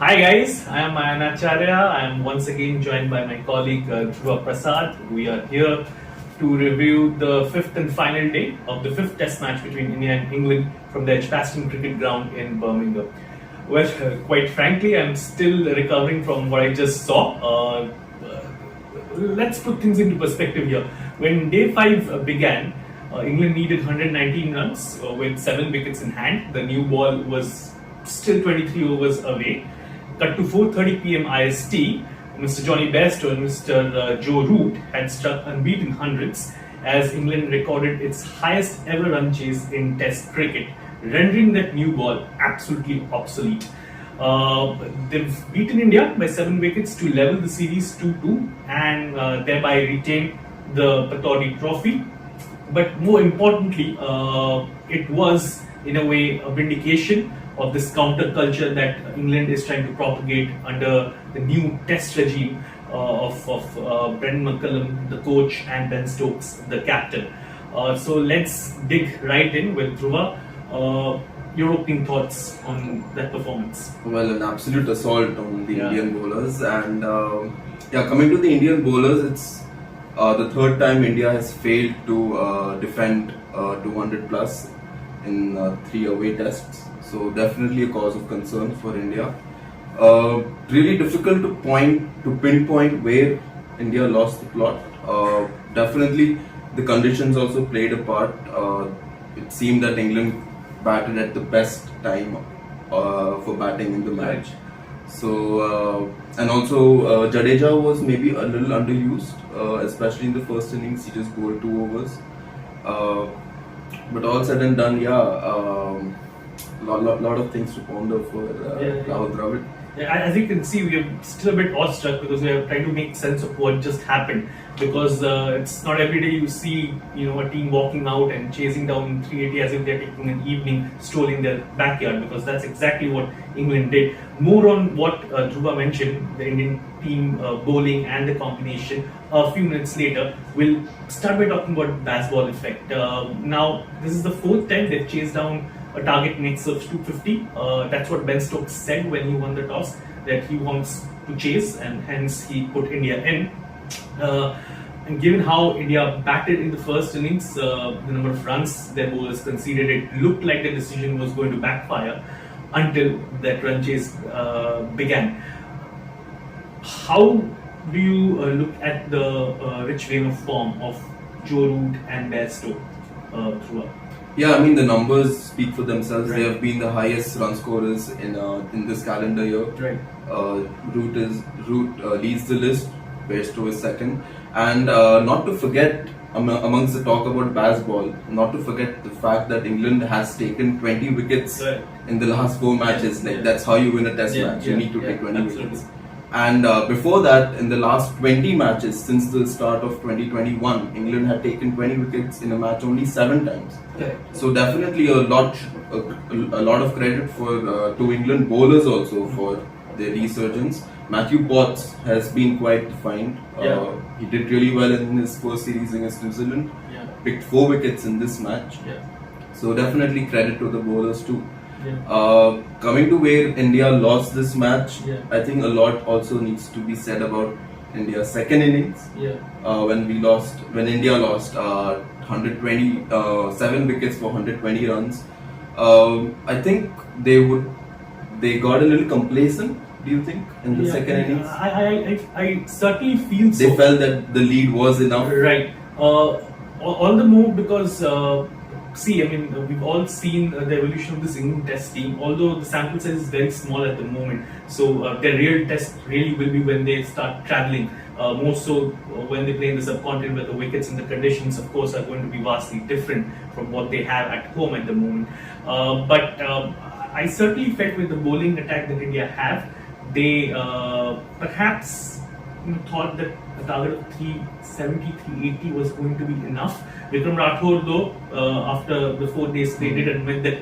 Hi guys, I am Acharya. I am once again joined by my colleague Dhruva Prasad. We are here to review the fifth and final day of the fifth test match between India and England from the Edgbaston cricket ground in Birmingham. Well, quite frankly, I'm still recovering from what I just saw. Let's put things into perspective here. When day 5 began, England needed 119 runs with 7 wickets in hand. The new ball was still 23 overs away. Cut to 4:30 p.m. IST, Mr. Jonny Bairstow and Mr. Joe Root had struck unbeaten hundreds as England recorded its highest ever run chase in Test cricket, rendering that new ball absolutely obsolete. They've beaten India by 7 wickets to level the series 2-2 and thereby retain the Pataudi Trophy. But more importantly, it was in a way a vindication of this counterculture that England is trying to propagate under the new Test regime of Brendan McCullum, the coach, and Ben Stokes, the captain. So let's dig right in with Dhruva. Your opening thoughts on that performance? Well, an absolute assault on the Indian bowlers, and coming to the Indian bowlers, it's the third time India has failed to defend 200 plus in 3 away tests. So definitely a cause of concern for India. Really difficult to pinpoint where India lost the plot. Definitely the conditions also played a part. It seemed that England batted at the best time for batting in the match. So and also Jadeja was maybe a little underused, especially in the first innings. He just bowled 2 overs. But all said and done, lot of things to ponder for Rahul Dravid. Yeah, as you can see, we are still a bit awestruck because we are trying to make sense of what just happened. Because it's not every day you see a team walking out and chasing down 380 as if they're taking an evening stroll in their backyard. Because that's exactly what England did. More on what Dhruva mentioned, the Indian team bowling and the combination. A few minutes later, we'll start by talking about Bazball effect. Now, this is the 4th time they've chased down a target mix of 250. That's what Ben Stokes said when he won the toss, that he wants to chase, and hence he put India in. And given how India batted in the first innings, the number of runs their bowlers conceded, it looked like the decision was going to backfire until that run chase began. How do you look at the rich vein of form of Joe Root and Bairstow throughout? Yeah, I mean the numbers speak for themselves. Right. They have been the highest run scorers in this calendar year. Right. Root leads the list. Bairstow is second, and not to forget amongst the talk about Bazball, not to forget the fact that England has taken 20 wickets in the last 4 matches. That's how you win a Test match. You need to take 20 wickets. And before that, in the last 20 matches since the start of 2021, England had taken 20 wickets in a match only 7 times. So definitely a lot of credit to England bowlers also for their resurgence. Matthew Potts has been quite defined. He did really well in his first series against New Zealand. Picked 4 wickets in this match. So definitely credit to the bowlers too. Coming to where India lost this match, I think a lot also needs to be said about India's second innings. When India lost 7 wickets for 120 runs. I think they got a little complacent. Do you think in the second innings? I certainly feel so. They felt that the lead was enough. Right. All the more because. We've all seen the evolution of this England Test team, although the sample size is very small at the moment. So their real test really will be when they start travelling, more so when they play in the subcontinent, where the wickets and the conditions, of course, are going to be vastly different from what they have at home at the moment. But I certainly felt with the bowling attack that India have, they perhaps thought that a target of 370, 380 was going to be enough. Vikram Rathore, though, after the 4 days, they did admit that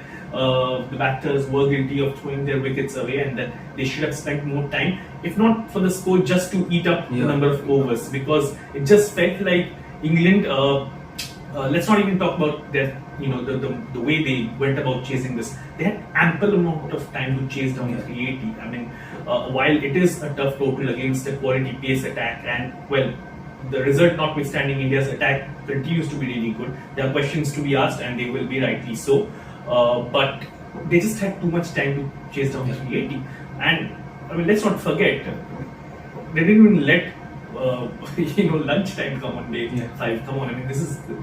the batters were guilty of throwing their wickets away and that they should have spent more time, if not for the score, just to eat up the number of overs, because it just felt like England, let's not even talk about their the way they went about chasing this, they had ample amount of time to chase down the 380. I mean, while it is a tough total against a quality pace attack, and well, the result notwithstanding, India's attack continues to be really good. There are questions to be asked, and they will be rightly so. But they just had too much time to chase down the 380. And I mean, let's not forget, they didn't even let lunchtime come on day 5. Come on, I mean,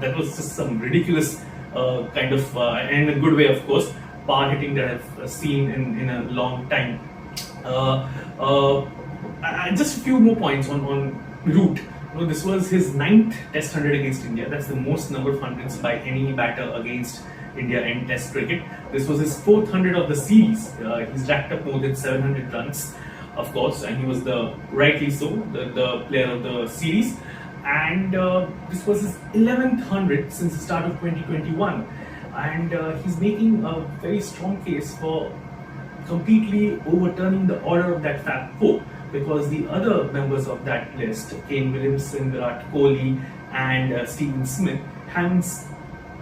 that was just some ridiculous kind of, and in a good way, of course, power hitting that I've seen in a long time. Just a few more points on Root. This was his 9th Test 100 against India. That's the most number of hundreds by any batter against India in Test cricket. This was his 4th 100 of the series. He's racked up more than 700 runs, of course, and he was rightly so, the player of the series. And this was his 11th 100 since the start of 2021. And he's making a very strong case for completely overturning the order of that Fab Four, because the other members of that list, Kane Williamson, Virat Kohli, and Steven Smith, haven't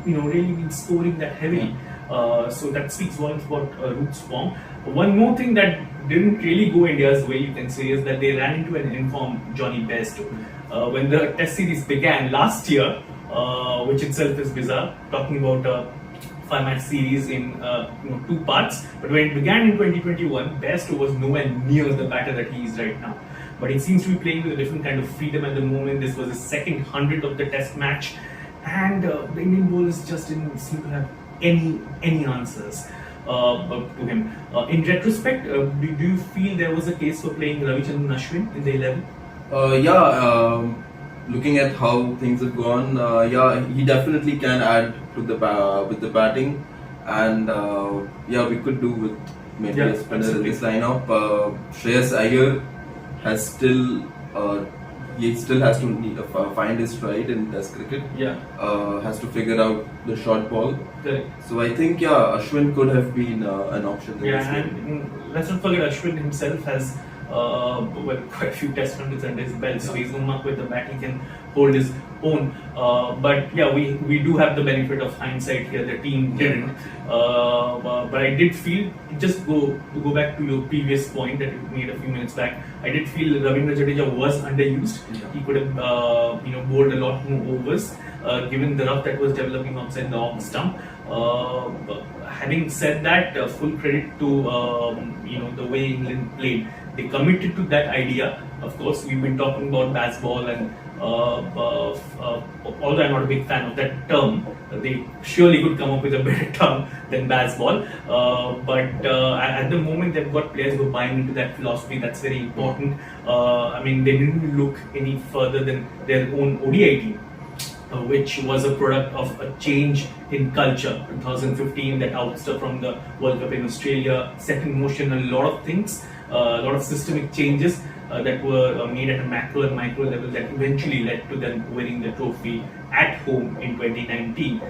really been scoring that heavily. So that speaks volumes about Root's form. One more thing that didn't really go India's way, you can say, is that they ran into an informed Jonny Bairstow. When the Test series began last year, which itself is bizarre, talking about a 5-match series in 2 parts. But when it began in 2021, Bairstow was nowhere near the batter that he is right now. But he seems to be playing with a different kind of freedom at the moment. This was his 2nd 100 of the Test match, and the Indian bowlers just didn't seem to have any answers to him. In retrospect, do you feel there was a case for playing Ravichandran Ashwin in the 11? Looking at how things have gone, he definitely can add to with the batting, and we could do with maybe a spinner in this lineup. Shreyas Iyer he still has to find his stride in Test cricket. Has to figure out the short ball. Correct. So I think Ashwin could have been an option. And let's not forget, Ashwin himself has quite a few Test hundreds under his belt, so he's no muck with the bat. He can hold his own. But we do have the benefit of hindsight here. The team didn't. But I did feel, just to go back to your previous point that you made a few minutes back, I did feel Ravindra Jadeja was underused. He could have bowled a lot more overs, given the rough that was developing outside the off stump. Having said that, full credit to the way England played. They committed to that idea. Of course, we've been talking about Bazball, and although I'm not a big fan of that term, they surely could come up with a better term than Bazball. But at the moment, they've got players who are buying into that philosophy. That's very important. I mean, they didn't look any further than their own ODI team, which was a product of a change in culture. 2015, that ouster from the World Cup in Australia set in motion a lot of things, a lot of systemic changes that were made at a macro and micro level that eventually led to them winning the trophy at home in 2019.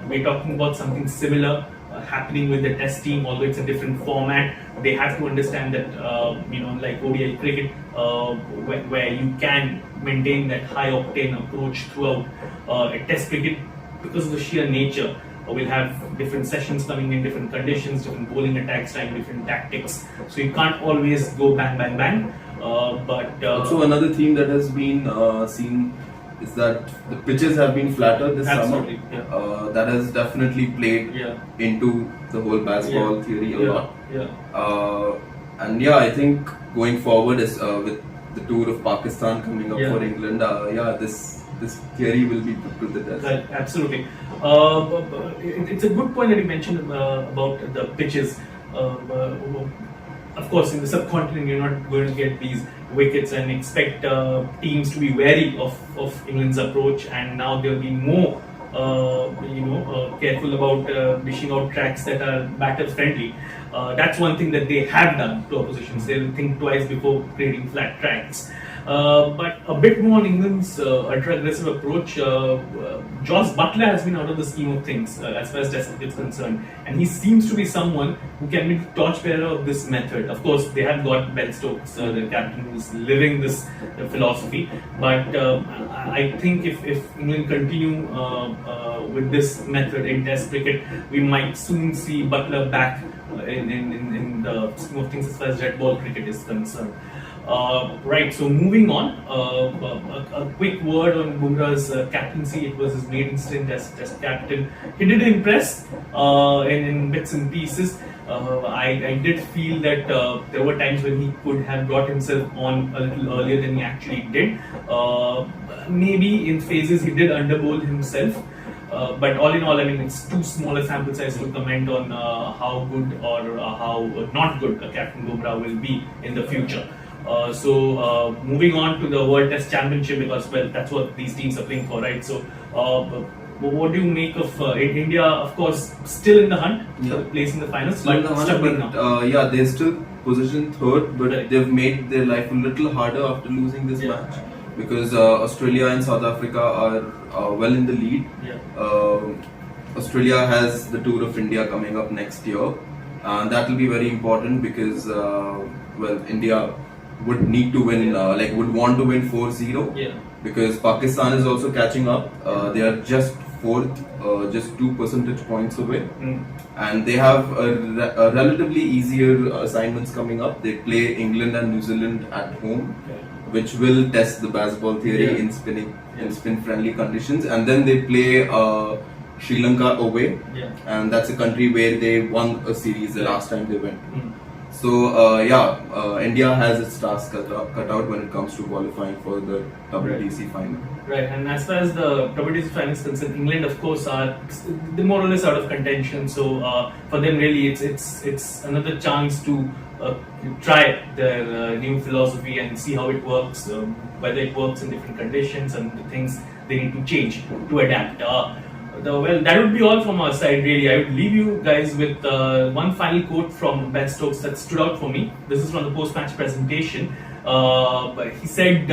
We're talking about something similar happening with the Test team, although it's a different format. They have to understand that, like ODI cricket, where you can maintain that high octane approach throughout a Test cricket, because of the sheer nature. We'll have different sessions coming in, different conditions, different bowling attacks, trying different tactics. So you can't always go bang, bang, bang. But also another theme that has been seen is that the pitches have been flatter this summer. That has definitely played into the whole Bazball theory a lot. And I think going forward is with the tour of Pakistan coming up for England, this theory will be put to the test. Right, absolutely. It's a good point that you mentioned about the pitches. Of course, in the subcontinent, you're not going to get these wickets and expect teams to be wary of England's approach, and now they'll be more careful about dishing out tracks that are batter friendly. That's one thing that they have done to oppositions. They'll think twice before creating flat tracks. But a bit more on England's ultra-aggressive approach. Josh Butler has been out of the scheme of things as far as Test cricket is concerned, and he seems to be someone who can be the torchbearer of this method. Of course, they have got Bairstow, the captain, who's living this philosophy. But I think if England continue with this method in Test cricket, we might soon see Butler back in the scheme of things as far as red ball cricket is concerned. Right, so moving on, a quick word on Bumrah's captaincy. It was his maiden stint as Test captain. He did impress in bits and pieces. I did feel that there were times when he could have brought himself on a little earlier than he actually did. Maybe in phases he did underbowl himself. But all in all, I mean, it's too small a sample size to comment on how good or how not good Captain Bumrah will be in the future. So moving on to the World Test Championship, because well, that's what these teams are playing for, right? So what do you make of India? Of course, still in the hunt for the place in the finals, Still in the hunt, struggling but now. yeah, they're still positioned third, but Right. they've made their life a little harder after losing this Yeah. match, because Australia and South Africa are well in the lead. Yeah. Australia has the Tour of India coming up next year, and that will be very important because well, India would need to win, would want to win 4-0, Yeah. because Pakistan is also catching up. They are just fourth, just 2 percentage points away, and they have a relatively easier assignments coming up. They play England and New Zealand at home, which will test the Bazball theory Yeah. in spin-friendly conditions, and then they play Sri Lanka away, Yeah. and that's a country where they won a series the last time they went. So India has its task cut out when it comes to qualifying for the WTC final. Right, and as far as the WTC final is concerned, England, of course, are more or less out of contention. So for them, really, it's another chance to try their new philosophy and see how it works, whether it works in different conditions and the things they need to change to adapt. Well, that would be all from our side, really. I would leave you guys with one final quote from Bairstow that stood out for me. This is from the post-match presentation. He said,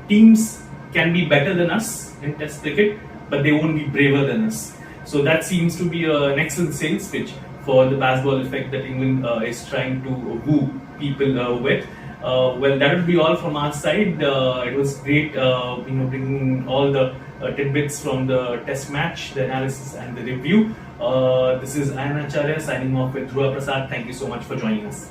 teams can be better than us in Test cricket, but they won't be braver than us. So that seems to be an excellent sales pitch for the Bazball effect that England is trying to woo people with. Well, that would be all from our side. It was great, bringing all the tidbits from the test match, the analysis and the review. This is Ayan Acharya signing off with Dhruva Prasad. Thank you so much for joining us.